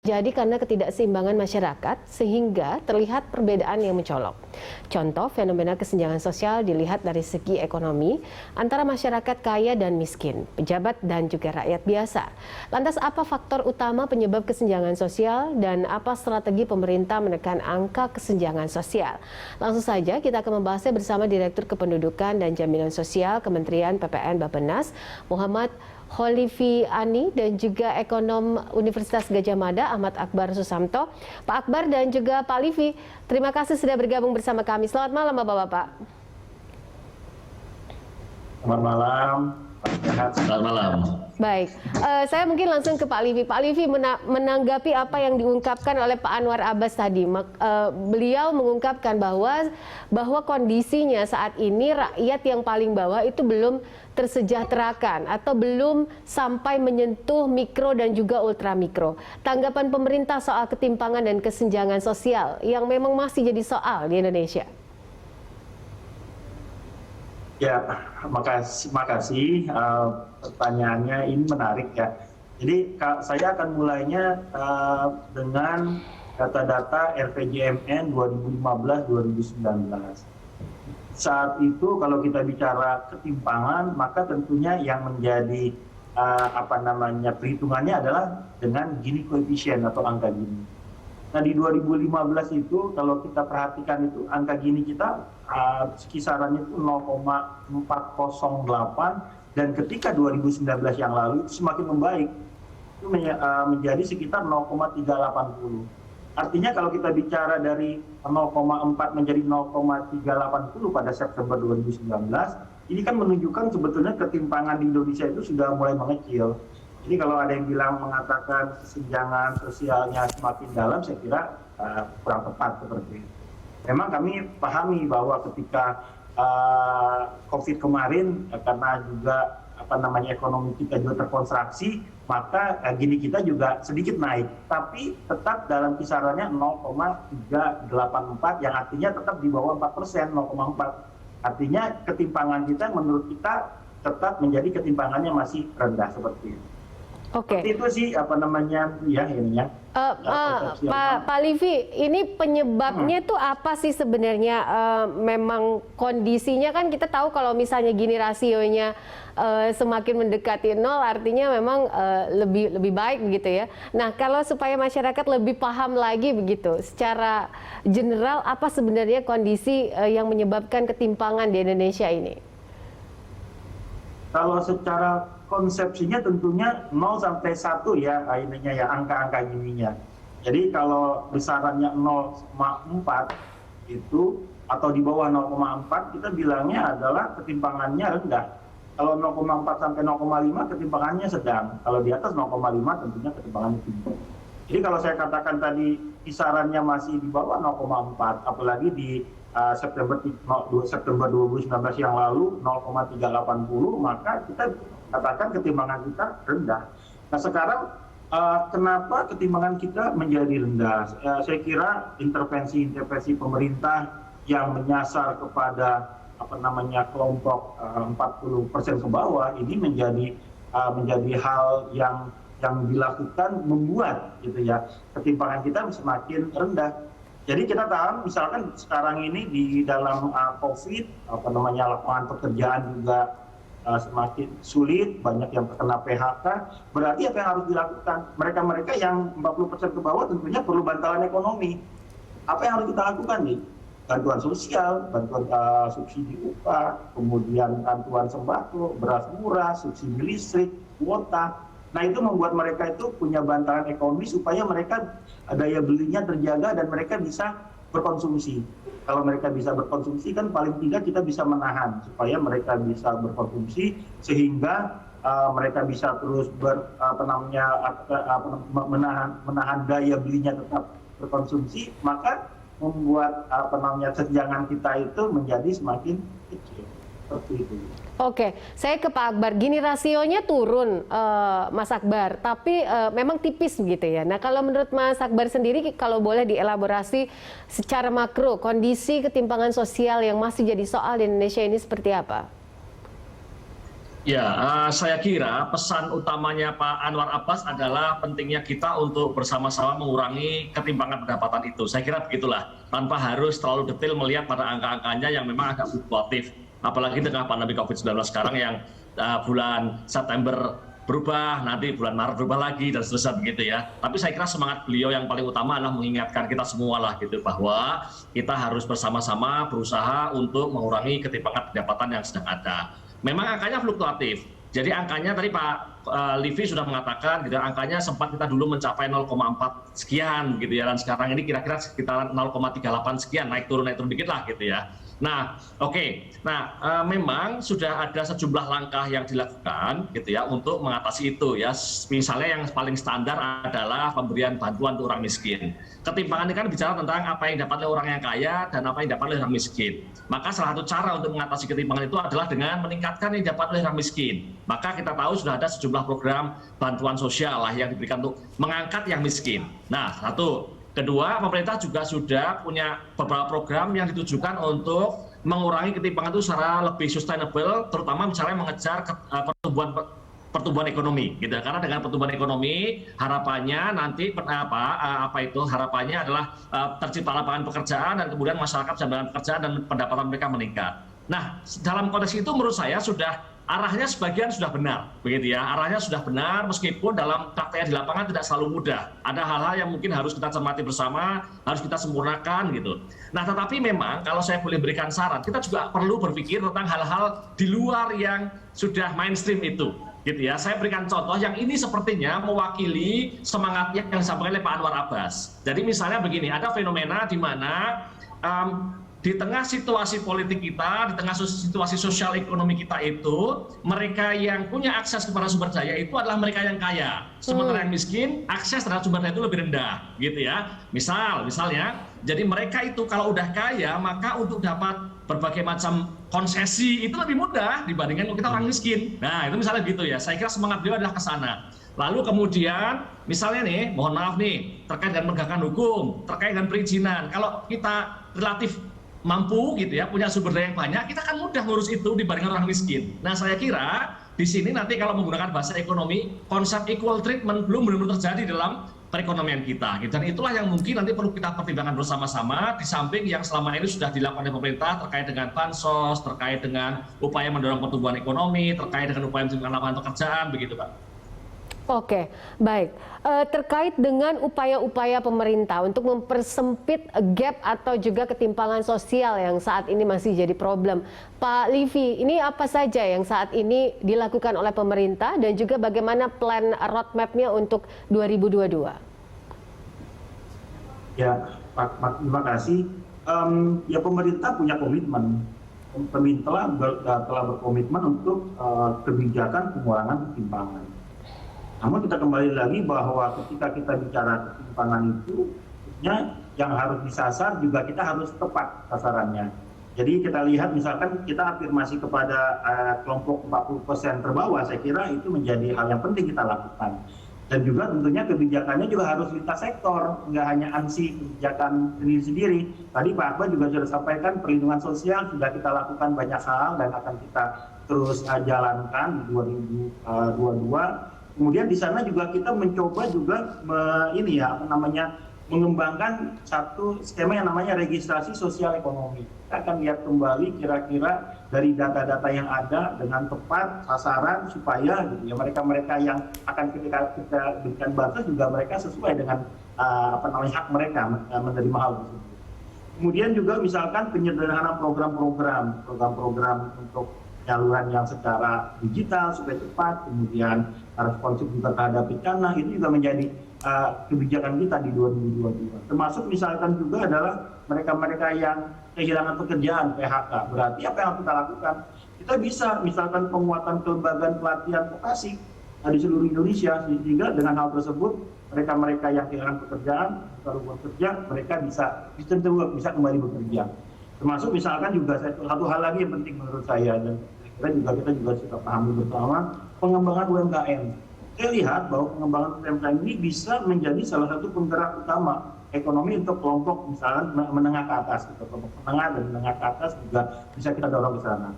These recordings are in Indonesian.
terjadi karena ketidakseimbangan masyarakat sehingga terlihat perbedaan yang mencolok. Contoh, fenomena kesenjangan sosial dilihat dari segi ekonomi antara masyarakat kaya dan miskin, pejabat dan juga rakyat biasa. Lantas apa faktor utama penyebab kesenjangan sosial dan apa strategi pemerintah menekan angka kesenjangan sosial? Langsung saja kita akan membahasnya bersama Direktur Kependudukan dan Jaminan Sosial Kementerian PPN Bappenas, Muhammad Kholifi Ani, dan juga Ekonom Universitas Gadjah Mada, Ahmad Akbar Susamto. Pak Akbar dan juga Pak Livi, terima kasih sudah bergabung bersama kami. Selamat malam Bapak-Bapak. Selamat malam. Selamat malam. Baik, saya mungkin langsung ke Pak Livi. Pak Livi, menanggapi apa yang diungkapkan oleh Pak Anwar Abbas tadi. Beliau mengungkapkan bahwa kondisinya saat ini rakyat yang paling bawah itu belum tersejahterakan atau belum sampai menyentuh mikro dan juga ultramikro. Tanggapan pemerintah soal ketimpangan dan kesenjangan sosial yang memang masih jadi soal di Indonesia. Ya, makasih. Pertanyaannya ini menarik ya. Jadi saya akan mulainya dengan data-data RPJMN 2015-2019. Saat itu kalau kita bicara ketimpangan, maka tentunya yang menjadi perhitungannya adalah dengan Gini koefisien atau angka Gini. Nah di 2015 itu kalau kita perhatikan itu angka Gini kita kisarannya itu 0,408, dan ketika 2019 yang lalu itu semakin membaik, itu menjadi sekitar 0,380. Artinya kalau kita bicara dari 0,4 menjadi 0,380 pada September 2019, ini kan menunjukkan sebetulnya ketimpangan di Indonesia itu sudah mulai mengecil. Jadi kalau ada yang bilang mengatakan kesenjangan sosialnya semakin dalam, saya kira kurang tepat seperti itu. Memang kami pahami bahwa ketika COVID kemarin, karena juga ekonomi kita juga terkontraksi, maka Gini kita juga sedikit naik, tapi tetap dalam kisarannya 0,384, yang artinya tetap di bawah 4%, 0,4. Artinya ketimpangan kita menurut kita tetap menjadi ketimpangannya masih rendah seperti itu. Oke. Itu sih ininya. Pak Livi, ini penyebabnya tuh apa sih sebenarnya? Memang kondisinya kan kita tahu kalau misalnya Gini rasionya semakin mendekati 0, artinya memang lebih baik begitu ya. Nah, kalau supaya masyarakat lebih paham lagi begitu, secara general apa sebenarnya kondisi yang menyebabkan ketimpangan di Indonesia ini? Kalau secara konsepsinya tentunya 0 sampai 1 ya, ininya ya, angka-angka Gininya. Jadi kalau besarannya 0,4 itu atau di bawah 0,4, kita bilangnya adalah ketimpangannya rendah. Kalau 0,4 sampai 0,5 ketimpangannya sedang. Kalau di atas 0,5 tentunya ketimpangannya tinggi. Jadi kalau saya katakan tadi kisarannya masih di bawah 0,4, apalagi di September 2019 yang lalu 0,380, maka kita katakan ketimpangan kita rendah. Nah sekarang kenapa ketimpangan kita menjadi rendah? Saya kira intervensi pemerintah yang menyasar kepada kelompok 40% ke bawah ini menjadi hal yang dilakukan membuat gitu ya ketimpangan kita semakin rendah. Jadi kita tahu misalkan sekarang ini di dalam COVID lapangan pekerjaan juga semakin sulit, banyak yang terkena PHK. Berarti apa yang harus dilakukan? Mereka yang 40% ke bawah tentunya perlu bantalan ekonomi. Apa yang harus kita lakukan nih? Bantuan sosial, bantuan subsidi upah, kemudian bantuan sembako, beras murah, subsidi listrik, kuota. Nah itu membuat mereka itu punya bantalan ekonomi supaya mereka daya belinya terjaga dan mereka bisa berkonsumsi. Kalau mereka bisa berkonsumsi kan paling tidak kita bisa menahan supaya mereka bisa berkonsumsi sehingga mereka bisa terus menahan daya belinya tetap berkonsumsi, maka membuat kesenjangan kita itu menjadi semakin kecil. Seperti itu. Oke, saya ke Pak Akbar. Gini rasionya turun, Mas Akbar, tapi memang tipis begitu ya. Nah, kalau menurut Mas Akbar sendiri, kalau boleh dielaborasi secara makro, kondisi ketimpangan sosial yang masih jadi soal di Indonesia ini seperti apa? Ya, saya kira pesan utamanya Pak Anwar Abbas adalah pentingnya kita untuk bersama-sama mengurangi ketimpangan pendapatan itu. Saya kira begitulah, tanpa harus terlalu detail melihat pada angka-angkanya yang memang agak fluktuatif. Apalagi dengan pandemi COVID-19 sekarang yang bulan September berubah, nanti bulan Maret berubah lagi, dan seterusnya begitu ya. Tapi saya kira semangat beliau yang paling utama adalah mengingatkan kita semua lah gitu, bahwa kita harus bersama-sama berusaha untuk mengurangi ketimpangan pendapatan yang sedang ada. Memang angkanya fluktuatif. Jadi angkanya tadi Pak Livi sudah mengatakan, gitu, angkanya sempat kita dulu mencapai 0,4 sekian, gitu ya, dan sekarang ini kira-kira sekitar 0,38 sekian, naik turun dikit lah, gitu ya. Nah, oke. Nah, memang sudah ada sejumlah langkah yang dilakukan, gitu ya, untuk mengatasi itu ya. Misalnya yang paling standar adalah pemberian bantuan untuk orang miskin. Ketimpangan ini kan bicara tentang apa yang didapat oleh orang yang kaya dan apa yang didapat oleh orang miskin. Maka salah satu cara untuk mengatasi ketimpangan itu adalah dengan meningkatkan yang didapat oleh orang miskin. Maka kita tahu sudah ada sejumlah program bantuan sosial lah yang diberikan untuk mengangkat yang miskin. Nah, satu. Kedua, pemerintah juga sudah punya beberapa program yang ditujukan untuk mengurangi ketimpangan itu secara lebih sustainable, terutama misalnya mengejar pertumbuhan ekonomi, gitu. Karena dengan pertumbuhan ekonomi harapannya nanti harapannya adalah tercipta lapangan pekerjaan dan kemudian masyarakat bisa mendapatkan pekerjaan dan pendapatan mereka meningkat. Nah, dalam konteks itu menurut saya arahnya sebagian sudah benar, begitu ya. Arahnya sudah benar, meskipun dalam prakteknya di lapangan tidak selalu mudah. Ada hal-hal yang mungkin harus kita cermati bersama, harus kita sempurnakan, gitu. Nah, tetapi memang kalau saya boleh berikan saran, kita juga perlu berpikir tentang hal-hal di luar yang sudah mainstream itu, gitu ya. Saya berikan contoh yang ini sepertinya mewakili semangatnya yang disampaikan oleh Pak Anwar Abbas. Jadi misalnya begini, ada fenomena di mana di tengah situasi politik kita, di tengah situasi sosial ekonomi kita itu, mereka yang punya akses kepada sumber daya itu adalah mereka yang kaya. Sementara yang miskin, akses terhadap sumber daya itu lebih rendah, gitu ya. Misalnya, jadi mereka itu kalau udah kaya, maka untuk dapat berbagai macam konsesi itu lebih mudah dibandingkan kalau kita orang miskin. Nah, itu misalnya gitu ya. Saya kira semangat beliau adalah ke sana. Lalu kemudian, misalnya nih, mohon maaf nih, terkait dengan penegakan hukum, terkait dengan perizinan. Kalau kita relatif mampu gitu ya, punya sumber daya yang banyak, kita kan mudah ngurus itu dibandingkan orang miskin. Nah, saya kira di sini nanti kalau menggunakan bahasa ekonomi, konsep equal treatment belum benar-benar terjadi dalam perekonomian kita. Dan itulah yang mungkin nanti perlu kita pertimbangkan bersama-sama, di samping yang selama ini sudah dilakukan oleh pemerintah terkait dengan bansos, terkait dengan upaya mendorong pertumbuhan ekonomi, terkait dengan upaya menciptakan lapangan pekerjaan, begitu Pak. Oke, baik. Terkait dengan upaya-upaya pemerintah untuk mempersempit gap atau juga ketimpangan sosial yang saat ini masih jadi problem, Pak Livi, ini apa saja yang saat ini dilakukan oleh pemerintah dan juga bagaimana plan roadmap-nya untuk 2022? Ya, Pak, terima kasih. Ya, pemerintah punya komitmen. Pemerintah telah berkomitmen untuk kebijakan pengurangan ketimpangan. Namun kita kembali lagi bahwa ketika kita bicara ketimpangan itu, yang harus disasar juga kita harus tepat sasarannya. Jadi kita lihat misalkan kita afirmasi kepada kelompok 40% terbawah, saya kira itu menjadi hal yang penting kita lakukan. Dan juga tentunya kebijakannya juga harus lintas sektor, nggak hanya ANSI kebijakan sendiri-sendiri. Tadi Pak Akbar juga sudah sampaikan perlindungan sosial sudah kita lakukan banyak hal dan akan kita terus jalankan di 2022. Kemudian di sana juga kita mencoba juga mengembangkan satu skema yang namanya registrasi sosial ekonomi. Kita akan lihat kembali kira-kira dari data-data yang ada dengan tepat sasaran supaya gitu ya mereka yang akan kita berikan bantuan juga mereka sesuai dengan hak mereka menerima hal tersebut. Kemudian juga misalkan penyederhanaan program-program untuk penyaluran yang secara digital supaya cepat, kemudian responsif juga terhadap bencana, itu juga menjadi kebijakan kita di 2022. Termasuk misalkan juga adalah mereka-mereka yang kehilangan pekerjaan, PHK. Berarti apa yang kita lakukan? Kita bisa misalkan penguatan kelembagaan pelatihan vokasi di seluruh Indonesia, sehingga dengan hal tersebut mereka-mereka yang kehilangan pekerjaan, baru bekerja, mereka bisa kembali bekerja. Termasuk misalkan juga satu hal lagi yang penting menurut saya, dan kita juga sudah pahami bersama, pengembangan UMKM. Saya lihat bahwa pengembangan UMKM ini bisa menjadi salah satu penggerak utama ekonomi untuk kelompok misalnya menengah ke atas, kelompok menengah dan menengah ke atas juga bisa kita dorong ke sana.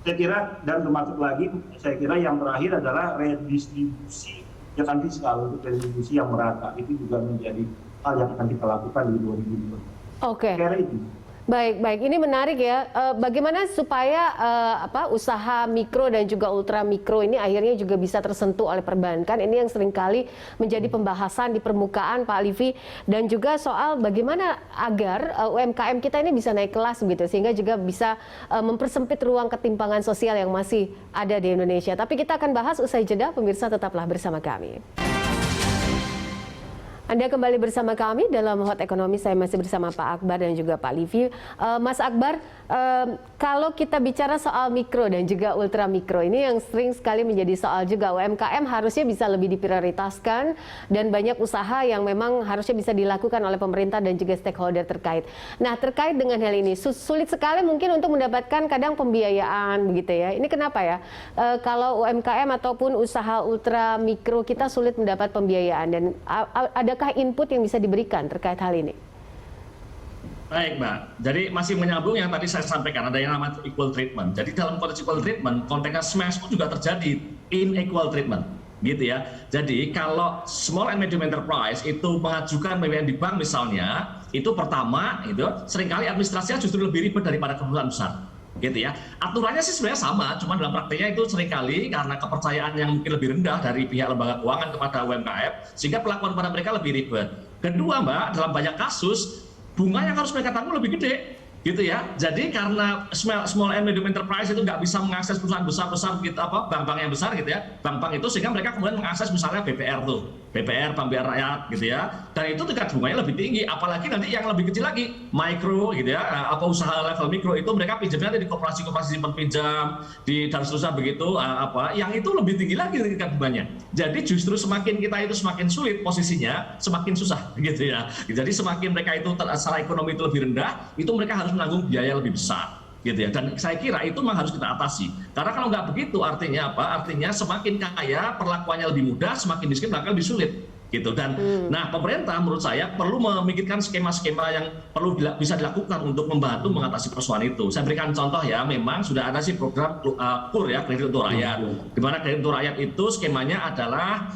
saya kira, dan termasuk lagi saya kira yang terakhir adalah redistribusi kebijakan fiskal untuk redistribusi yang merata. Itu juga menjadi hal yang akan kita lakukan di 2020. Oke. Kira itu. Baik. Ini menarik ya. Bagaimana supaya usaha mikro dan juga ultra mikro ini akhirnya juga bisa tersentuh oleh perbankan? Ini yang seringkali menjadi pembahasan di permukaan, Pak Alivi, dan juga soal bagaimana agar UMKM kita ini bisa naik kelas begitu, sehingga juga bisa mempersempit ruang ketimpangan sosial yang masih ada di Indonesia. Tapi kita akan bahas usai jeda. Pemirsa, tetaplah bersama kami. Anda kembali bersama kami dalam Hot Ekonomi. Saya masih bersama Pak Akbar dan juga Pak Livi. Mas Akbar, kalau kita bicara soal mikro dan juga ultra mikro, ini yang sering sekali menjadi soal juga. UMKM harusnya bisa lebih diprioritaskan dan banyak usaha yang memang harusnya bisa dilakukan oleh pemerintah dan juga stakeholder terkait. Nah, terkait dengan hal ini, sulit sekali mungkin untuk mendapatkan kadang pembiayaan begitu ya. Ini kenapa ya? Kalau UMKM ataupun usaha ultra mikro kita sulit mendapat pembiayaan, dan adakah input yang bisa diberikan terkait hal ini? Baik, Mbak. Jadi masih menyambung yang tadi saya sampaikan, ada yang namanya equal treatment. Jadi dalam konteks equal treatment, konteksnya smash pun juga terjadi unequal treatment, gitu ya. Jadi kalau small and medium enterprise itu mengajukan pembiayaan di bank misalnya, itu pertama itu seringkali administrasinya justru lebih ribet daripada perusahaan besar, gitu ya. Aturannya sih sebenarnya sama, cuma dalam prakteknya itu seringkali karena kepercayaan yang mungkin lebih rendah dari pihak lembaga keuangan kepada UMKM, sehingga pelakuan pada mereka lebih ribet. Kedua, Mbak, dalam banyak kasus bunga yang harus mereka tanggung lebih gede, gitu ya. Jadi karena small and medium enterprise itu nggak bisa mengakses perusahaan besar-besar gitu, bank-bank yang besar gitu ya, bank-bank itu, sehingga mereka kemudian mengakses misalnya BPR tuh, BPR, Bank BRI Rakyat gitu ya, dan itu tingkat bunganya lebih tinggi. Apalagi nanti yang lebih kecil lagi, mikro gitu ya, usaha level mikro itu mereka pinjamnya di koperasi simpan pinjam, dan seterusnya begitu, yang itu lebih tinggi lagi tingkat bunganya. Jadi justru semakin kita itu semakin sulit posisinya, semakin susah gitu ya. Jadi semakin mereka itu secara ekonomi itu lebih rendah, itu mereka harus menanggung biaya lebih besar, gitu ya. Dan saya kira itu memang harus kita atasi. Karena kalau nggak begitu, artinya apa? Artinya semakin kaya perlakuannya lebih mudah, semakin miskin bakal lebih sulit, gitu. Dan nah, pemerintah menurut saya perlu memikirkan skema-skema yang perlu bisa dilakukan untuk membantu mengatasi persoalan itu. Saya berikan contoh ya, memang sudah ada sih program KUR ya, kredit untuk rakyat. Di mana kredit untuk rakyat itu skemanya adalah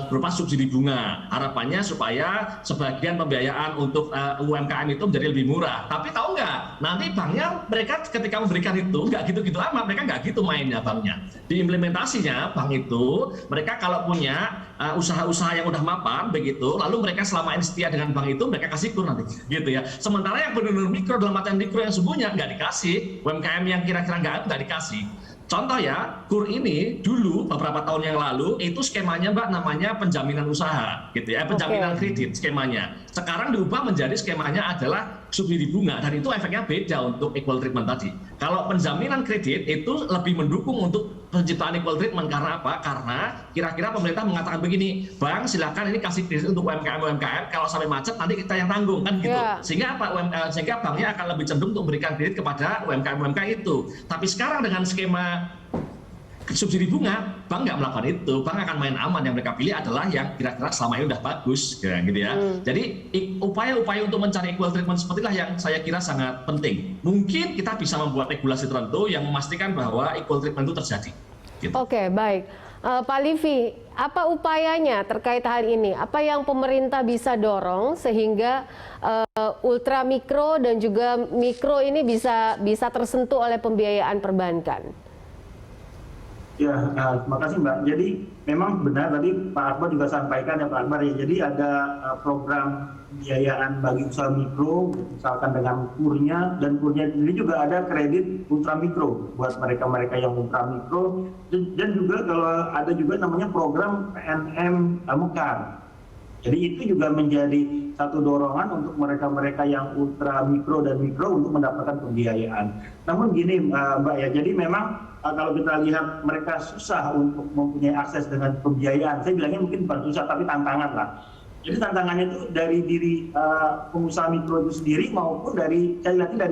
berupa subsidi bunga. Harapannya supaya sebagian pembiayaan untuk UMKM itu menjadi lebih murah. Tapi tahu nggak, nanti banknya mereka ketika memberikan itu nggak gitu-gitu amat, mereka nggak gitu mainnya banknya. Di implementasinya bank itu mereka kalau punya usaha-usaha yang udah mapan begitu, lalu mereka selama ini setia dengan bank itu, mereka kasih KUR nanti, gitu ya. Sementara yang benar-benar mikro dalam artian mikro yang sesungguhnya nggak dikasih, UMKM yang kira-kira nggak dikasih. Contoh ya, KUR ini dulu beberapa tahun yang lalu itu skemanya Mbak namanya penjaminan usaha, gitu ya, penjaminan kredit skemanya. Sekarang diubah menjadi skemanya adalah subsidi bunga, dan itu efeknya beda untuk equal treatment tadi. Kalau penjaminan kredit itu lebih mendukung untuk penciptaan equal treatment. Karena apa? Karena kira-kira pemerintah mengatakan begini, Bang silakan ini kasih kredit untuk UMKM, kalau sampai macet nanti kita yang tanggung, kan gitu. Sehingga apa? Sehingga banknya akan lebih cenderung untuk memberikan kredit kepada UMKM itu. Tapi sekarang dengan skema subsidi bunga, bank nggak melakukan itu. Bank akan main aman, yang mereka pilih adalah yang kira-kira selama ini udah bagus, gitu ya. Jadi upaya-upaya untuk mencari equal treatment seperti itulah yang saya kira sangat penting. Mungkin kita bisa membuat regulasi tertentu yang memastikan bahwa equal treatment itu terjadi. Gitu. Oke, baik. Pak Livi, apa upayanya terkait hal ini? Apa yang pemerintah bisa dorong sehingga ultra mikro dan juga mikro ini bisa tersentuh oleh pembiayaan perbankan? Ya, terima kasih Mbak. Jadi memang benar tadi Pak Akbar juga sampaikan ya Pak Akbar ya. Jadi ada program pembiayaan bagi usaha mikro, misalkan dengan KUR-nya, dan KUR-nya sendiri juga ada kredit ultra mikro buat mereka-mereka yang ultra mikro, dan juga kalau ada juga namanya program PNM Mekar. Jadi itu juga menjadi satu dorongan untuk mereka-mereka yang ultra mikro dan mikro untuk mendapatkan pembiayaan. Namun gini Mbak ya, jadi memang kalau kita lihat mereka susah untuk mempunyai akses dengan pembiayaan. Saya bilangnya mungkin bukan susah tapi tantangan lah. Jadi tantangannya itu dari diri pengusaha mikro itu sendiri maupun dari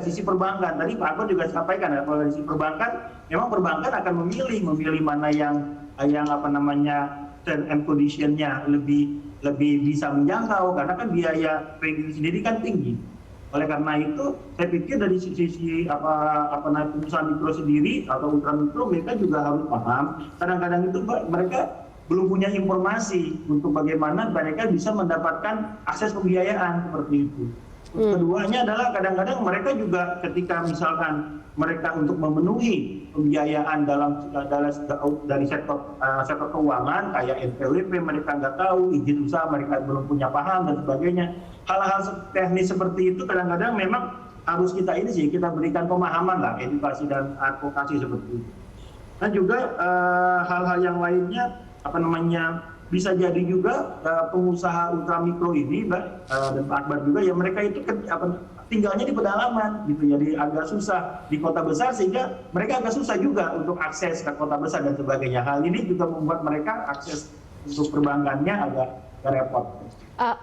sisi perbankan. Tadi Pak Akbar juga sampaikan ya, kalau dari sisi perbankan, memang perbankan akan memilih mana yang apa namanya term and condition-nya lebih bisa menjangkau, karena kan biaya kredit sendiri kan tinggi. Oleh karena itu, saya pikir dari sisi pengusaha mikro sendiri atau ultramikro, mereka juga harus paham. Kadang-kadang itu mereka belum punya informasi untuk bagaimana mereka bisa mendapatkan akses pembiayaan seperti itu. Keduanya adalah kadang-kadang mereka juga ketika misalkan mereka untuk memenuhi pembiayaan dari sektor keuangan kayak NPWP mereka nggak tahu, izin usaha mereka belum punya paham dan sebagainya. Hal-hal teknis seperti itu kadang-kadang memang harus kita berikan pemahaman lah, edukasi dan advokasi seperti itu. Dan juga hal-hal yang lainnya bisa jadi juga pengusaha ultramikro ini, Mbak, dan Pak Akbar juga, ya mereka itu tinggalnya di pedalaman gitu, jadi agak susah di kota besar sehingga mereka agak susah juga untuk akses ke kota besar dan sebagainya. Hal ini juga membuat mereka akses untuk perbankannya agak repot.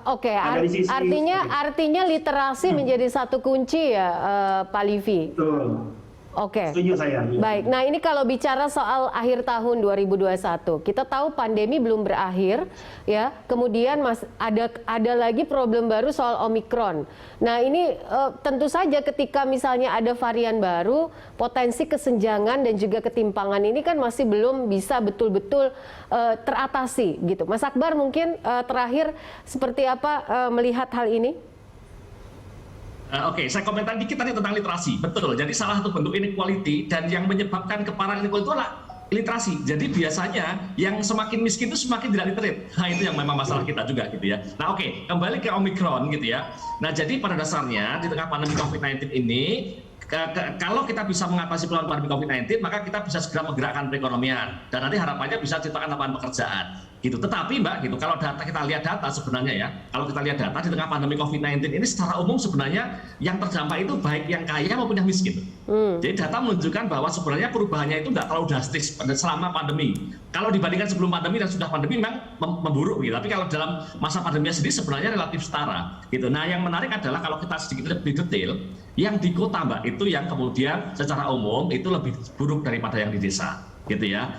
Oke, artinya literasi menjadi satu kunci ya, Pak Livi. Betul. Oke. Setuju saya. Ya. Baik. Nah, ini kalau bicara soal akhir tahun 2021, kita tahu pandemi belum berakhir, ya. Kemudian ada lagi problem baru soal Omikron. Nah, ini tentu saja ketika misalnya ada varian baru, potensi kesenjangan dan juga ketimpangan ini kan masih belum bisa betul-betul teratasi, gitu. Mas Akbar mungkin terakhir seperti apa melihat hal ini? Oke, saya komentar dikit tadi tentang literasi. Betul, jadi salah satu bentuk inequality dan yang menyebabkan keparahan inequality itu adalah literasi. Jadi biasanya yang semakin miskin itu semakin tidak literate. Nah, itu yang memang masalah kita juga gitu ya. Nah, oke, kembali ke Omikron gitu ya. Nah, jadi pada dasarnya di tengah pandemi COVID-19 ini, kalau kita bisa mengatasi peluang pandemi COVID-19, maka kita bisa segera menggerakkan perekonomian. Dan nanti harapannya bisa ciptakan lapangan pekerjaan. Gitu. Tetapi Mbak, gitu, kalau kita lihat data sebenarnya ya, kalau kita lihat data di tengah pandemi COVID-19 ini secara umum sebenarnya yang terdampak itu baik yang kaya maupun yang miskin. Jadi data menunjukkan bahwa sebenarnya perubahannya itu nggak terlalu drastis selama pandemi. Kalau dibandingkan sebelum pandemi dan sudah pandemi memang memburuk gitu. Tapi kalau dalam masa pandemi sendiri sebenarnya relatif setara. Gitu. Nah, yang menarik adalah kalau kita sedikit lebih detail, yang di kota Mbak itu yang kemudian secara umum itu lebih buruk daripada yang di desa. Gitu ya,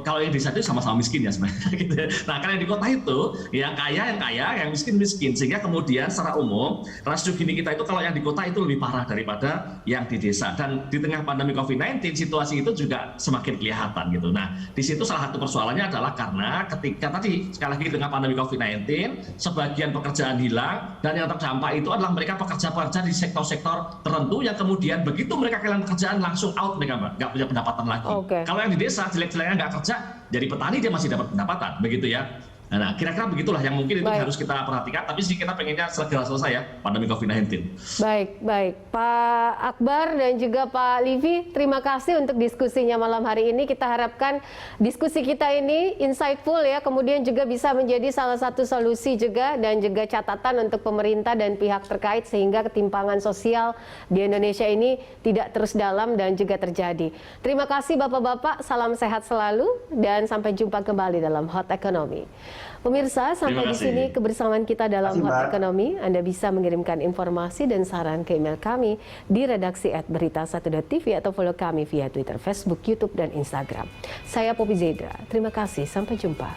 kalau yang di desa itu sama-sama miskin ya sebenarnya. Gitu. Nah, kalau yang di kota itu yang kaya, yang miskin, sehingga kemudian secara umum rasio Gini kita itu kalau yang di kota itu lebih parah daripada yang di desa. Dan di tengah pandemi COVID-19 situasi itu juga semakin kelihatan gitu. Nah, di situ salah satu persoalannya adalah karena ketika tadi sekali lagi di tengah pandemi COVID-19 sebagian pekerjaan hilang dan yang terdampak itu adalah mereka pekerja-pekerja di sektor-sektor tertentu yang kemudian begitu mereka kehilangan pekerjaan langsung out mereka Mbak, nggak punya pendapatan lagi. Okay. Kalau yang di desa jelek-jeleknya nggak kerja, jadi petani dia masih dapat pendapatan, begitu ya. Nah, kira-kira begitulah yang mungkin itu harus kita perhatikan, tapi sih kita pengennya segera selesai ya pandemi COVID-19. Baik. Pak Akbar dan juga Pak Livi, terima kasih untuk diskusinya malam hari ini. Kita harapkan diskusi kita ini insightful ya, kemudian juga bisa menjadi salah satu solusi juga dan juga catatan untuk pemerintah dan pihak terkait sehingga ketimpangan sosial di Indonesia ini tidak terus dalam dan juga terjadi. Terima kasih Bapak-Bapak, salam sehat selalu dan sampai jumpa kembali dalam Hot Economy. Pemirsa, sampai di sini kebersamaan kita dalam Hot Economy. Anda bisa mengirimkan informasi dan saran ke email kami di redaksi @berita1.tv atau follow kami via Twitter, Facebook, YouTube, dan Instagram. Saya Poppy Zedra. Terima kasih, sampai jumpa.